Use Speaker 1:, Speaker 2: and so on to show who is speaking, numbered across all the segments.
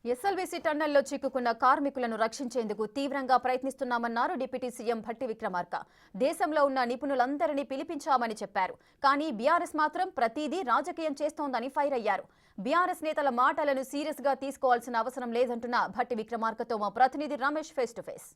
Speaker 1: SLBC టన్నెల్లో చిక్కుకున్న కార్మికులను రక్షించేందుకు తీవ్రంగా ప్రయత్నిస్తున్నామన్నారు డిప్యూటీ సీఎం భట్టి విక్రమార్క. దేశంలో ఉన్న నిపుణులందరినీ పిలిపించామని చెప్పారు. కానీ బీఆర్ఎస్ మాత్రం ప్రతిదీ రాజకీయం చేస్తోందని ఫైర్ అయ్యారు. బీఆర్ఎస్ నేతల మాటలను సీరియస్ గా తీసుకోవాల్సిన అవసరం లేదంటున్న భట్టి విక్రమార్కతో మా ప్రతినిధి Ramesh face to face.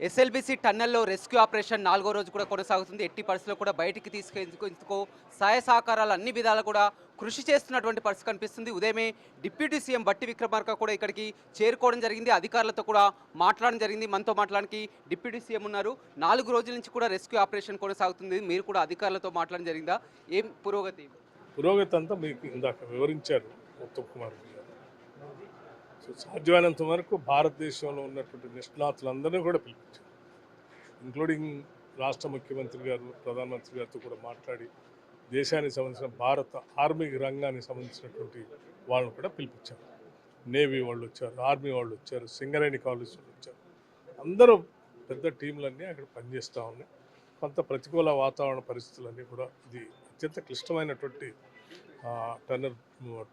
Speaker 2: SLBC టన్నెల్లో రెస్క్యూ ఆపరేషన్ 4వ రోజు కూడా కొనసాగుతుంది. ఎట్టి పరిస్థితుల్లో కూడా బయటికి తీసుకెందుకు సహాయ సహకారాలు అన్ని విధాలు కూడా కృషి చేస్తున్నటువంటి పరిస్థితి కనిపిస్తుంది. ఉదయమే డిప్యూటీ సీఎం భట్టి విక్రమార్క కూడా ఇక్కడికి చేరుకోవడం జరిగింది. అధికారులతో కూడా మాట్లాడడం జరిగింది. మనతో మాట్లాడడానికి డిప్యూటీ సీఎం ఉన్నారు. 4 రోజుల నుంచి కూడా రెస్క్యూ ఆపరేషన్ కొనసాగుతుంది. మీరు కూడా అధికారులతో మాట్లాడడం జరిగిందా? ఏం పురోగతి
Speaker 3: అంతా మీకు ఇందాక వివరించారు ఉత్తమ్ కుమార్ గారు. సో సాధ్యమైనంత వరకు భారతదేశంలో ఉన్నటువంటి నిష్ణాతులందరినీ కూడా పిలిపించారు, ఇంక్లూడింగ్ రాష్ట్ర ముఖ్యమంత్రి గారు, ప్రధానమంత్రి గారితో కూడా మాట్లాడి దేశానికి సంబంధించిన భారత ఆర్మీ రంగానికి సంబంధించినటువంటి వాళ్ళని కూడా పిలిపించారు. నేవీ వాళ్ళు వచ్చారు, ఆర్మీ వాళ్ళు వచ్చారు, సింగరేణి కాలేజ్ వాళ్ళు వచ్చారు. అందరూ పెద్ద టీంలన్నీ అక్కడ పనిచేస్తూ ఉన్నాయి. కొంత ప్రతికూల వాతావరణ పరిస్థితులన్నీ కూడా, ఇది అత్యంత క్లిష్టమైనటువంటి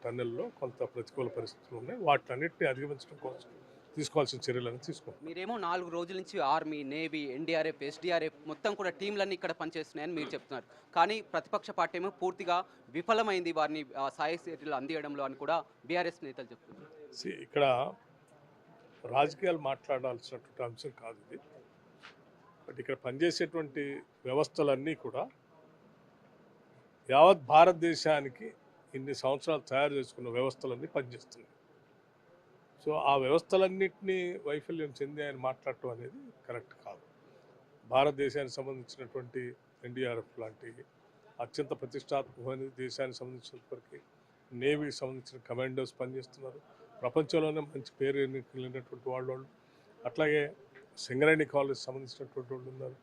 Speaker 3: టన్నెల్లో కొంత ప్రతికూల పరిస్థితులు ఉన్నాయి. వాటిలన్నింటినీ అధిగమించడం కోసం తీసుకోవాల్సిన చర్యలను తీసుకోండి.
Speaker 2: మీరేమో 4 రోజుల నుంచి ఆర్మీ, నేవీ, ఎన్డీఆర్ఎఫ్, ఎస్డీఆర్ఎఫ్ మొత్తం కూడా టీంలన్నీ ఇక్కడ పనిచేస్తున్నాయని మీరు చెప్తున్నారు. కానీ ప్రతిపక్ష పార్టీ ఏమో పూర్తిగా విఫలమైంది వారిని సాయ చర్యలు అందించడంలో అని కూడా బీఆర్ఎస్ నేతలు చెప్తున్నారు.
Speaker 3: ఇక్కడ రాజకీయాలు మాట్లాడాల్సినటువంటి అంశం కాదు ఇది. బట్ ఇక్కడ పనిచేసేటువంటి వ్యవస్థలన్నీ కూడా యావత్ భారతదేశానికి ఇన్ని సంవత్సరాలు తయారు చేసుకున్న వ్యవస్థలన్నీ పనిచేస్తున్నాయి. సో ఆ వ్యవస్థలన్నింటినీ వైఫల్యం చెంది ఆయన మాట్లాడటం అనేది కరెక్ట్ కాదు. భారతదేశానికి సంబంధించినటువంటి ఎన్డీఆర్ఎఫ్ లాంటి అత్యంత ప్రతిష్టాత్మకమైన దేశానికి సంబంధించినప్పటికీ నేవీకి సంబంధించిన కమాండోస్ పనిచేస్తున్నారు. ప్రపంచంలోనే మంచి పేరు ఎన్నికలినటువంటి వాళ్ళు. అట్లాగే సింగరేణి కాలేజ్ సంబంధించినటువంటి వాళ్ళు ఉన్నారు.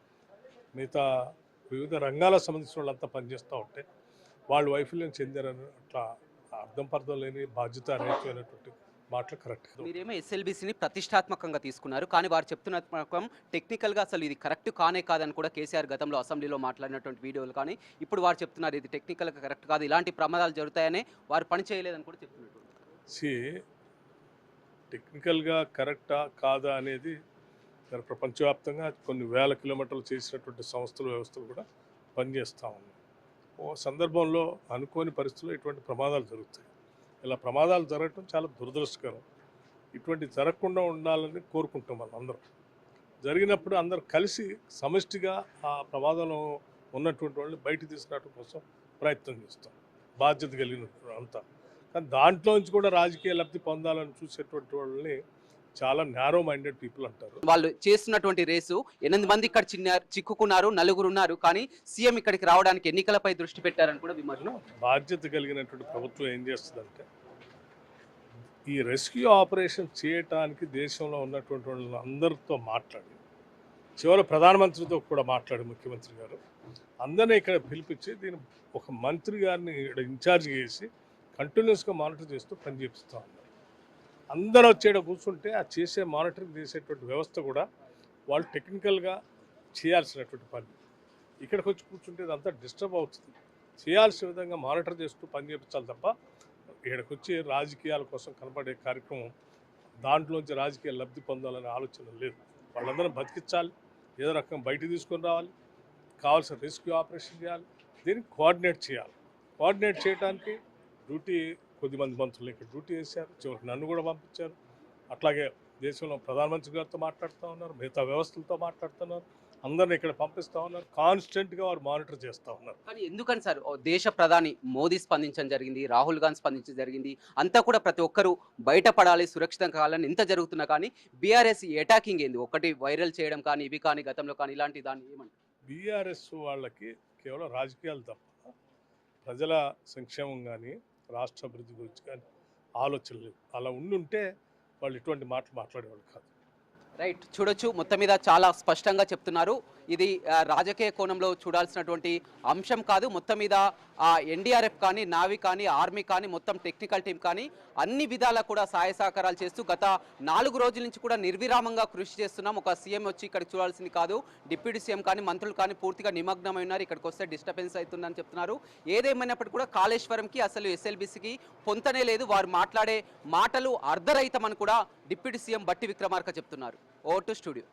Speaker 3: మిగతా వివిధ రంగాలకు సంబంధించిన వాళ్ళంతా పనిచేస్తూ ఉంటే వాళ్ళు వైఫల్యం చెందారని అట్లా అర్థం లేని బాధ్యత రహితమైనటువంటి మాటలు కరెక్ట్.
Speaker 2: మీరేమో ఎస్ఎల్బీసీని ప్రతిష్టాత్మకంగా తీసుకున్నారు, కానీ వారు చెప్తున్న ప్రకారం టెక్నికల్గా అసలు ఇది కరెక్ట్ కానే కాదని కూడా కేసీఆర్ గతంలో అసెంబ్లీలో మాట్లాడినటువంటి వీడియోలు, కానీ ఇప్పుడు వారు చెప్తున్నారు ఇది టెక్నికల్గా కరెక్ట్ కాదు, ఇలాంటి ప్రమాదాలు జరుగుతాయని వారు పని చేయలేదని కూడా చెప్తున్నారు.
Speaker 3: టెక్నికల్గా కరెక్టా కాదా అనేది ప్రపంచవ్యాప్తంగా కొన్ని వేల కిలోమీటర్లు చేసినటువంటి సంస్థలు, వ్యవస్థలు కూడా పనిచేస్తూ ఉన్నాయి. ఓ సందర్భంలో అనుకోని పరిస్థితుల్లో ఇటువంటి ప్రమాదాలు జరుగుతాయి. ఇలా ప్రమాదాలు జరగటం చాలా దురదృష్టకరం. ఇటువంటి జరగకుండా ఉండాలని కోరుకుంటాం మనం అందరం. జరిగినప్పుడు అందరూ కలిసి సమిష్టిగా ఆ ప్రమాదంలో ఉన్నటువంటి వాళ్ళని బయట తీసుకురావడం కోసం ప్రయత్నం చేస్తాం, బాధ్యత కలిగిన అంతా. కానీ దాంట్లోంచి కూడా రాజకీయ లబ్ధి పొందాలని చూసేటువంటి వాళ్ళని చాలా నారో మైండెడ్ పీపుల్ అంటారు.
Speaker 2: వాళ్ళు చేస్తున్నటువంటి రేసు 8 మంది ఇక్కడ చిక్కుకున్నారు, 4 ఉన్నారు, కానీ సీఎం ఇక్కడికి రావడానికి ఎన్నికలపై దృష్టి పెట్టారని కూడా విమర్శలు.
Speaker 3: బాధ్యత కలిగినటువంటి ప్రభుత్వం ఏం చేస్తుందంటే ఈ రెస్క్యూ ఆపరేషన్ చేయటానికి దేశంలో ఉన్నటువంటి వాళ్ళని అందరితో మాట్లాడి, చివరి ప్రధానమంత్రితో కూడా మాట్లాడి ముఖ్యమంత్రి గారు అందరినీ ఇక్కడ పిలిపించి దీన్ని ఒక మంత్రి గారిని ఇక్కడ ఇన్ఛార్జ్ చేసి కంటిన్యూస్గా మానిటర్ చేస్తూ పనిచేపిస్తూ ఉన్నారు. అందరూ వచ్చేట కూర్చుంటే ఆ చేసే మానిటరింగ్ చేసేటువంటి వ్యవస్థ కూడా వాళ్ళు టెక్నికల్గా చేయాల్సినటువంటి పని. ఇక్కడికి వచ్చి కూర్చుంటే ఇదంతా డిస్టర్బ్ అవుతుంది. చేయాల్సిన విధంగా మానిటర్ చేస్తూ పని చేయించాలి తప్ప ఇక్కడికి వచ్చి రాజకీయాల కోసం కనపడే కార్యక్రమం, దాంట్లోంచి రాజకీయ లబ్ధి పొందాలనే ఆలోచన లేదు. వాళ్ళందరం బతికించాలి, ఏదో రకం బయటికి తీసుకొని రావాలి, కావాల్సిన రెస్క్యూ ఆపరేషన్ చేయాలి, దీన్ని కోఆర్డినేట్ చేయాలి. కోఆర్డినేట్ చేయడానికి డ్యూటీ కొద్దిమంది మంత్రులు ఇక్కడ డ్యూటీ చేశారు, చివరికి నన్ను కూడా పంపించారు. అట్లాగే దేశంలో ప్రధానమంత్రి గారితో మాట్లాడుతూ ఉన్నారు, మిగతా వ్యవస్థలతో మాట్లాడుతున్నారు, అందరిని ఇక్కడ పంపిస్తూ ఉన్నారు. కాన్స్టెంట్గా వారు మానిటర్ చేస్తూ ఉన్నారు.
Speaker 2: కానీ ఎందుకని సార్ దేశ ప్రధాని మోదీ స్పందించడం జరిగింది, రాహుల్ గాంధీ స్పందించడం జరిగింది, అంతా కూడా ప్రతి ఒక్కరూ బయటపడాలి, సురక్షితంగా కావాలని ఇంత జరుగుతున్నా కానీ బీఆర్ఎస్ అటాకింగ్ ఏంది, ఒకటి వైరల్ చేయడం కానీ ఇవి కానీ గతంలో కానీ ఇలాంటి దాన్ని ఏమంటారు?
Speaker 3: బీఆర్ఎస్ వాళ్ళకి కేవలం రాజకీయాలు తప్ప ప్రజల సంక్షేమం కానీ రాష్ట్ర అభివృద్ధి గురించి కానీ ఆలోచన లేదు. అలా ఉండుంటే వాళ్ళు ఇటువంటి మాటలు మాట్లాడేవాళ్ళు కాదు.
Speaker 2: రైట్, చూడొచ్చు మొత్తం మీద చాలా స్పష్టంగా చెప్తున్నారు. ఇది రాజకీయ కోణంలో చూడాల్సినటువంటి అంశం కాదు. మొత్తం మీద ఎన్డీఆర్ఎఫ్ కానీ, నావీ కానీ, ఆర్మీ కానీ, మొత్తం టెక్నికల్ టీం కానీ అన్ని విధాలా కూడా సహాయ సహకారాలు చేస్తూ గత 4 రోజుల నుంచి కూడా నిర్విరామంగా కృషి చేస్తున్నాం. ఒక సీఎం వచ్చి ఇక్కడికి చూడాల్సింది కాదు, డిప్యూటీ సీఎం కానీ, మంత్రులు కానీ పూర్తిగా నిమగ్నమై ఉన్నారు. ఇక్కడికి వస్తే డిస్టర్బెన్స్ అవుతుందని చెప్తున్నారు. ఏదేమైనప్పటికీ కూడా కాళేశ్వరంకి అసలు ఎస్ఎల్బీసీకి పొంతనే లేదు. వారు మాట్లాడే మాటలు అర్ధరహితమని కూడా డిప్యూటీ సీఎం బట్టి విక్రమార్క చెప్తున్నారు. Over to studio.